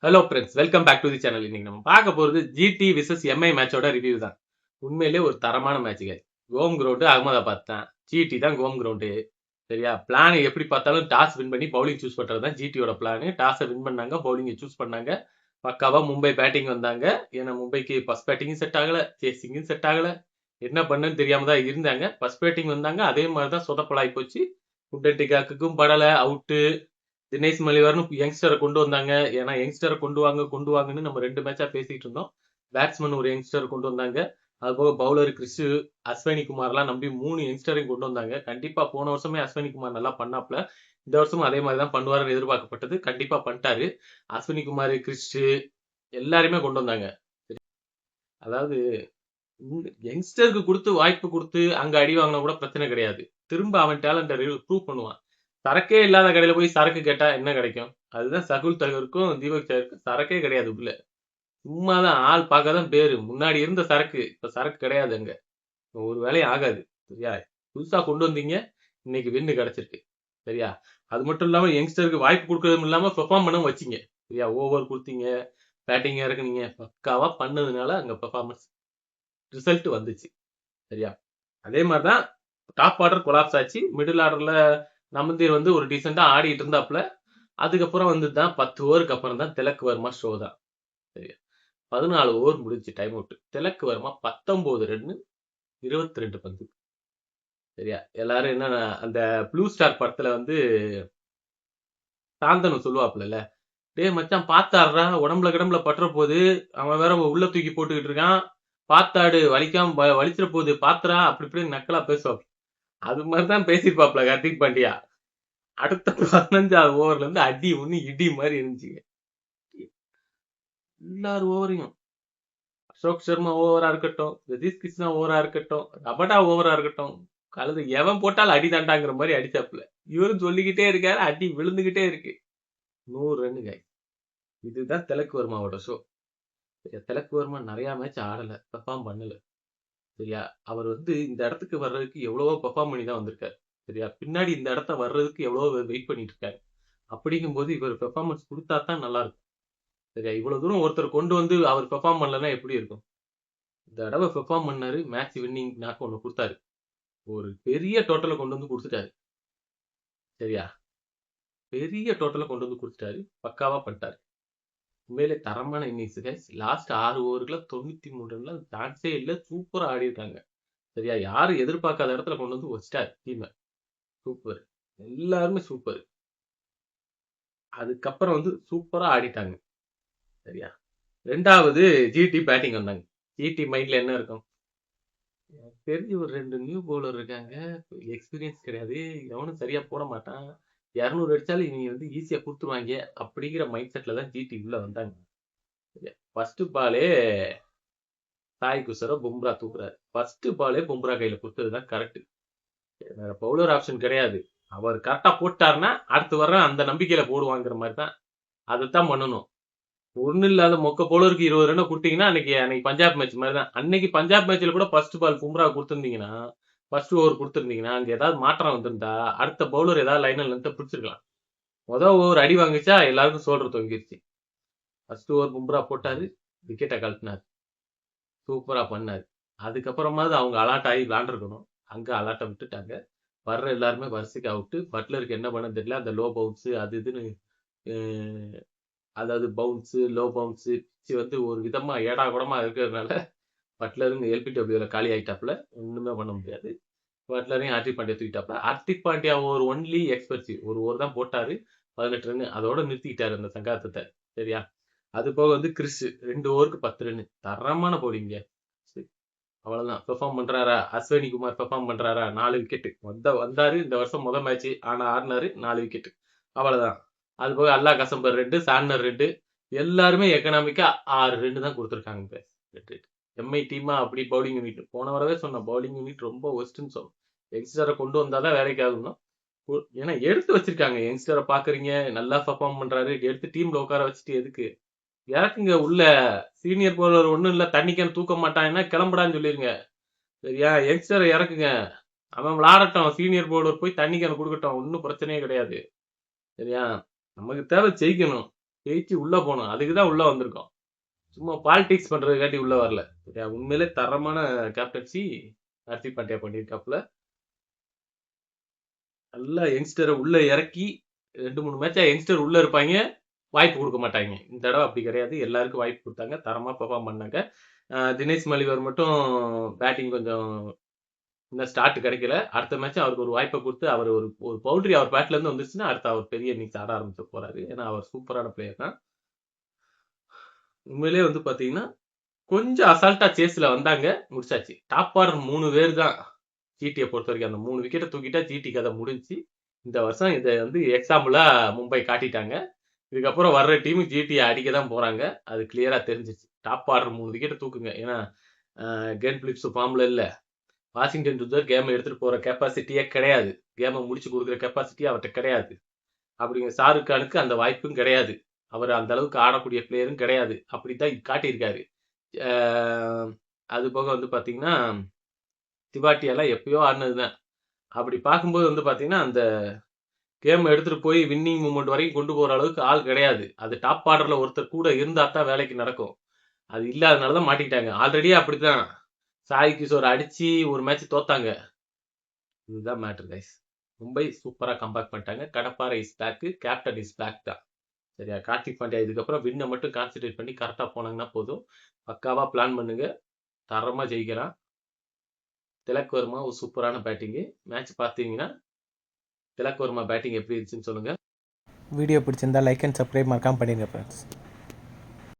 Hello friends, welcome back to the channel. இன்னைக்கு நம்ம பார்க்க போகிறது ஜிடி விசஸ் எம்ஐ மேட்சோட ரிவ்யூ தான். உண்மையிலே ஒரு தரமான மேட்சுங்க. ஹோம் கிரவுண்டு அகமதாபாத் தான். ஜிடி தான் ஹோம் கிரவுண்டு. சரியா? பிளான் எப்படி பார்த்தாலும் டாஸ் வின் பண்ணி பவுலிங் சூஸ் பண்ணுறது தான் ஜிடியோட பிளான். டாஸை வின் பண்ணாங்க, பவுலிங்கை சூஸ் பண்ணாங்க. பக்காவா மும்பை பேட்டிங் வந்தாங்க. ஏன்னா மும்பைக்கு ஃபர்ஸ்ட் பேட்டிங்கும் செட் ஆகல, சேசிங்கும் செட் ஆகல. என்ன பண்ணுன்னு தெரியாம தான் இருந்தாங்க. ஃபர்ஸ்ட் பேட்டிங் வந்தாங்க, அதே மாதிரி தான் சொதப்பலாகி போச்சு. குண்டட்டிகாக்குக்கும் படலை, அவுட்டு. தினேஷ் மலிவார்னு யங்ஸ்டரை கொண்டு வந்தாங்க. ஏன்னா யங்ஸ்டரை கொண்டு வாங்கன்னு நம்ம 2 மேட்சா பேசிட்டு இருந்தோம். பேட்ஸ்மேன் ஒரு யங்ஸ்டர் கொண்டு வந்தாங்க. அதுபோக பவுலர் கிறிஸ், அஸ்வினி குமார்லாம் நம்பி 3 யங்ஸ்டரையும் கொண்டு வந்தாங்க. கண்டிப்பா போன வருஷமே அஸ்வினி குமார் நல்லா பண்ணாப்ல. இந்த வருஷமும் அதே மாதிரி தான் பண்ணுவாருன்னு எதிர்பார்க்கப்பட்டது. கண்டிப்பா பண்ணிட்டாரு. அஸ்வினி குமார், கிறிஸ் எல்லாருமே கொண்டு வந்தாங்க. அதாவது யங்ஸ்டருக்கு கொடுத்து வாய்ப்பு கொடுத்து அங்க அடி வாங்கினா கூட பிரச்சனை கிடையாது. திரும்ப அவன் டேலண்ட ப்ரூவ் பண்ணுவான். சரக்கே இல்லாத கடையில போய் சரக்கு கேட்டா என்ன கிடைக்கும்? அதுதான் சகுல் தகருக்கும் தீபக் சகருக்கும் சரக்கே கிடையாது உள்ள. சும்மாதான் ஆள் பார்க்கதான் பேரு. முன்னாடி இருந்த சரக்கு இப்ப சரக்கு கிடையாது அங்க. ஒரு வேலையும் ஆகாது. சரியா? புதுசா கொண்டு வந்தீங்க, இன்னைக்கு வின்னு கிடைச்சிருக்கு. சரியா? அது மட்டும் இல்லாம யங்ஸ்டருக்கு வாய்ப்பு கொடுக்கறதும் இல்லாம பெர்ஃபார்ம் பண்ண வச்சிங்க. சரியா? ஓவர் கொடுத்தீங்க, பேட்டிங் இறக்குனீங்க, பக்காவா பண்ணதுனால அங்க பெர்ஃபார்மன்ஸ் ரிசல்ட் வந்துச்சு. சரியா? அதே மாதிரிதான் டாப் ஆர்டர் கொலாப்ஸ் ஆச்சு. மிடில் ஆர்டர்ல நமந்தீர் வந்து ஒரு டீசெண்டா ஆடிட்டு இருந்தாப்ல. அதுக்கப்புறம் வந்து தான் 10 ஓவருக்கு அப்புறம் தான் திலக் வர்மா ஷோ தான். சரியா? 14 ஓவர் முடிஞ்சு time out. Tilak Varma 19 run, 22 பந்து. சரியா? எல்லாரும் என்ன அந்த ப்ளூ ஸ்டார் படத்துல வந்து சாந்தனு சொல்லுவாப்ல, டேய் மச்சான் பாத்தாடுறா, உடம்புல கிடம்புல பற்ற போது, அவன் வேற உள்ள தூக்கி போட்டுக்கிட்டு இருக்கான், பாத்தாடு வலிக்காம வலிச்சிட போகுது பாத்துறா, அப்படி இப்படி நக்கலா பேசுவாப்ல. அது மாதிரிதான் பேசிருப்பாப்ல ஹர்திக் பாண்டியா. அடுத்த 15வது ஓவர்ல இருந்து அடி ஒண்ணு இடி மாதிரி இருந்துச்சுங்க. எல்லாரும் ஓவரையும் அசோக் சர்மா ஓவரா இருக்கட்டும், ஜதீஷ் கிருஷ்ணா ஓவரா இருக்கட்டும், ரபடா ஓவரா இருக்கட்டும், கலந்து எவன் போட்டாலும் அடி தாண்டாங்கிற மாதிரி அடிச்சாப்புல. இவரும் சொல்லிக்கிட்டே இருக்காரு, அடி விழுந்துகிட்டே இருக்கு. 100 ரன்னுங்க. இதுதான் திலக் வர்மாவோட ஷோ. திலக் வர்மா நிறைய மேட்ச் ஆடல, பெர்ஃபார்ம் பண்ணல. சரியா? அவர் வந்து இந்த இடத்துக்கு வர்றதுக்கு எவ்வளவோ பெர்ஃபார்ம் பண்ணி தான் வந்திருக்காரு. சரியா? பின்னாடி இந்த இடத்த வர்றதுக்கு எவ்வளவோ வெயிட் பண்ணிட்டு இருக்காரு. அப்படிங்கும்போது இவர் பெர்ஃபார்மன்ஸ் கொடுத்தா தான் நல்லா இருக்கும். சரியா? இவ்வளவு தூரம் ஒருத்தர் கொண்டு வந்து அவர் பெர்ஃபார்ம் பண்ணலன்னா எப்படி இருக்கும்? இந்த தடவை பெர்ஃபார்ம் பண்ணாரு, மேட்ச் வின்னிங் நாக் ஒன்று கொடுத்தாரு. ஒரு பெரிய டோட்டலை கொண்டு வந்து கொடுத்துட்டாரு. சரியா? பெரிய டோட்டலை கொண்டு வந்து கொடுத்துட்டாரு. பக்காவா பண்ணிட்டாரு. உண்மையிலே தரமான இன்னிங்ஸ் கைஸ். லாஸ்ட் 6 ஓவருக்குள்ள 93 ரன்ல சான்ஸே இல்லை. சூப்பரா ஆடி இருக்காங்க. சரியா? யாரும் எதிர்பார்க்காத இடத்துல கொண்டு வந்து வச்சிட்டாரு டீமை. சூப்பர். எல்லாருமே சூப்பர். அதுக்கப்புறம் வந்து சூப்பரா ஆடிட்டாங்க. சரியா? 2வது ஜிடி பேட்டிங் வந்தாங்க. ஜிடி மைண்ட்ல என்ன இருக்கும்? தெரிஞ்சு ஒரு 2 நியூ பவுலர் இருக்காங்க. எக்ஸ்பீரியன்ஸ் கிடையாது. எவனும் சரியா போட மாட்டான். 200 அடிச்சாலும் இவங்க வந்து ஈஸியா கொடுத்துருவாங்க அப்படிங்கிற மைண்ட் செட்ல தான் ஜிடி உள்ள வந்தாங்க. ஃபர்ஸ்ட் பாலே சாய் குசரோ பும்ரா தூக்குறாரு. ஃபர்ஸ்ட் பாலே பும்ரா கையில கொடுத்ததுதான் கரெக்ட். வேற பவுலர் ஆப்ஷன் கிடையாது. அவர் கரெக்டா போட்டாருன்னா அடுத்து வர்ற அந்த நம்பிக்கையில போடுவாங்கிற மாதிரி தான். அதைத்தான் பண்ணணும். ஒண்ணு இல்லாத மொக்க பவுலருக்கு 20 ரன் கொடுத்தீங்கன்னா அன்னைக்கு பஞ்சாப் மேட்ச் மாதிரி தான். அன்னைக்கு பஞ்சாப் மேட்ச்ல கூட ஃபர்ஸ்ட் பால் பும்ரா கொடுத்துருந்தீங்கன்னா, ஃபர்ஸ்ட் ஓவர் கொடுத்துருந்தீங்கன்னா, அங்க ஏதாவது மாற்றம் வந்திருந்தா அடுத்த பவுலர் ஏதாவது லைனல் இருந்து பிடிச்சிருக்கலாம். முதல் ஓவர் அடி வாங்கிச்சா எல்லாருக்கும் சோல்டர் தொங்கிருச்சு. ஃபர்ஸ்ட் ஓவர் பும்ரா போட்டாரு, விக்கெட்டை கழட்டினாரு. சூப்பரா பண்ணாரு. அதுக்கப்புறமாவது அவங்க அலாட் ஆகி விளாண்டுருக்கணும். அங்க அலாட்டை விட்டுட்டாங்க. வர்ற எல்லாருமே வரிசைக்கு அவுட்டு. பட்லருக்கு என்ன பண்ண தெரியல. அந்த லோ பவுன்ஸ் அது இதுன்னு அதாவது பவுன்ஸு, லோ பவுன்ஸு, பிச்சு வந்து ஒரு விதமா ஏடா கூடமா இருக்கிறதுனால பட்லரும் எல்பிடபிள்யூல காலி ஆயிட்டாப்ல. ஒண்ணுமே பண்ண முடியாது. பட்லரையும் ஹார்திக் பாண்டியா தூக்கிட்டாப்ல. ஹார்திக் பாண்டியா ஒரு ஒன்லி எக்ஸ்பெர்ட்ஸ். ஒரு ஓவர் தான் போட்டாரு, 18 ரன். அதோட நிறுத்திக்கிட்டாரு அந்த சங்காத்தத்தை. சரியா? அது போக வந்து கிறிஸ் 2 ஓவருக்கு 10 ரன். தரமான போலிங்க. அவ்வளவுதான். பெர்ஃபார்ம் பண்றாரா? அஸ்வினி குமார் பெர்ஃபார்ம் பண்றாரா? 4 விக்கெட் வந்தாரு. இந்த வருஷம் முதல் மேட்ச் ஆனா ஆடினாரு, 4 விக்கெட். அவ்வளவுதான். அது போக அல்லா கசம்பர் 2, சாண்டர் 2, எல்லாருமே எக்கனாமிக்கா 6 ரன் தான் கொடுத்துருக்காங்க. எம்ஐ டீமா அப்படி பவுலிங் யூனிட். போன வரவே சொன்னோம், பவுலிங் யூனிட் ரொம்ப ஒஸ்ட்னு சொன்னோம். யங்ஸ்டரை கொண்டு வந்தாதான் வேலைக்கு ஆகணும். ஏன்னா எடுத்து வச்சிருக்காங்க. யங்ஸ்டரை பாக்குறீங்க, நல்லா பெர்ஃபார்ம் பண்றாரு, எடுத்து டீம்ல உட்கார வச்சுட்டு எதுக்கு? இறக்குங்க உள்ள. சீனியர் பவுலர் ஒண்ணும் இல்ல, தண்ணிக்கான தூக்க மாட்டாங்கன்னா கிளம்புடான்னு சொல்லிருங்க. சரியா? யங்ஸ்டரை இறக்குங்க, அவன் விளையாடட்டும். சீனியர் பவுலர் போய் தண்ணி கேன் கொடுக்கட்டும், ஒன்றும் பிரச்சனையே கிடையாது. சரியா? நமக்கு தேவை ஜெயிக்கணும். ஜெயிச்சு உள்ள போனோம். அதுக்கு தான் உள்ள வந்திருக்கோம். சும்மா பாலிடிக்ஸ் பண்றதுக்காண்டி உள்ள வரல. சரியா? உண்மையிலே தரமான கேப்டன்சி ஹர்திக் பாண்டியா பண்ணியிருக்காப்புல. நல்லா யங்ஸ்டர உள்ள இறக்கி 2, 3 மேட்சா யங்ஸ்டர் உள்ள இருப்பாங்க. வாய்ப்பு குடுக்க மாட்டாய்ங்க. இந்த தடவ அப்படி கிடையாது. எல்லாருக்கும் வாய்ப்பு குடுத்தாங்க. தரமா பெர்ஃபார்ம் பண்ணாங்க. தினேஷ் மலிவர் மட்டும் பேட்டிங் கொஞ்சம் இன்னும் ஸ்டார்ட் கிடைக்கல. அடுத்த மேட்ச் அவருக்கு ஒரு வாய்ப்ப குடுத்து, அவர் ஒரு பவுண்டரி அவர் பேட்ல இருந்து வந்துருச்சுன்னா, அடுத்து அவர் பெரிய இன்னிங்ஸ் ஆட ஆரம்பிக்க போறாரு. ஏன்னா, அவர் சூப்பரான பிளேயர் தான். உண்மையிலேயே வந்து பாத்தீங்கன்னா, கொஞ்சம் அசால்ட்டா சேஸ்ல வந்தாங்க. முடிச்சாச்சு. டாப் ஆர்டர் 3 பேர் தான். ஜிடிய பொறுத்தவரைக்கும் அந்த 3 விக்கெட்ட தூக்கிட்டா ஜிடி கதை முடிஞ்சுச்சு. இந்த வருஷம் இத வந்து எக்ஸாம்பிளா மும்பை காட்டிட்டாங்க. இதுக்கப்புறம் வர்ற டீம் ஜிடிய அடிக்க தான் போறாங்க. அது கிளியரா தெரிஞ்சிச்சு. டாப் ஆர்டர் 3 விக்கெட்ட தூக்குங்க. ஏன்னா, கிளென் பிலிப்ஸ் ஃபார்ம்ல இல்ல. வாஷிங்டன் சுந்தர் கேம் எடுத்துட்டு போற கெப்பாசிட்டியே கிடையாது. கேம முடிச்சு குடுக்குற கெப்பாசிட்டி அவர்ட்ட கிடையாது. அப்படிங்கிற ஷாருக் கானுக்கு அந்த வாய்ப்பும் கிடையாது. அவர் அந்த அளவுக்கு ஆடக்கூடிய பிளேயரும் கிடையாது. அப்படித்தான் காட்டியிருக்காரு. அ அது போக வந்து பாத்தீங்கன்னா, திவாட்டி எல்லாம் எப்பயோ ஆடுனதுதான். அப்படி பார்க்கும்போது வந்து பாத்தீங்கன்னா, அந்த கேம் எடுத்துட்டு போய் வின்னிங் மூமெண்ட் வரைக்கும் கொண்டு போற அளவுக்கு ஆள் கிடையாது. அது டாப் ஆர்டர்ல ஒருத்தர் கூட இருந்தா தான் வேலைக்கு நடக்கும். அது இல்லாதனால தான் மாட்டிக்கிட்டாங்க. ஆல்ரெடியே அப்படித்தான். சாய் கிஷோர் அடிச்சு ஒரு மேட்ச் தோத்தாங்க. இதுதான் மேட்டர் கைஸ். மும்பை சூப்பரா கம்பேக் பண்ணிட்டாங்க. கடப்பாரை is back, captain is back தான். சரியா? கார்த்திக் பாண்டியா இதுக்கப்புறம் வின்ன மட்டும் கான்சென்ட்ரேட் பண்ணி கரெக்டா போனாங்கன்னா போதும். பக்காவா பிளான் பண்ணுங்க. தரமா ஜெயிக்கலாம். திலக் வர்மா ஒரு சூப்பரான பேட்டிங்கு. மேட்ச் பார்த்தீங்கன்னா, திலக் வர்மா பேட்டிங் எப்படி இருந்துச்சுன்னு சொல்லுங்க. வீடியோ பிடிச்சிருந்தா லைக் அண்ட் சப்ஸ்கிரைப் மறக்காமல் பண்ணிடுங்க ஃப்ரெண்ட்ஸ்.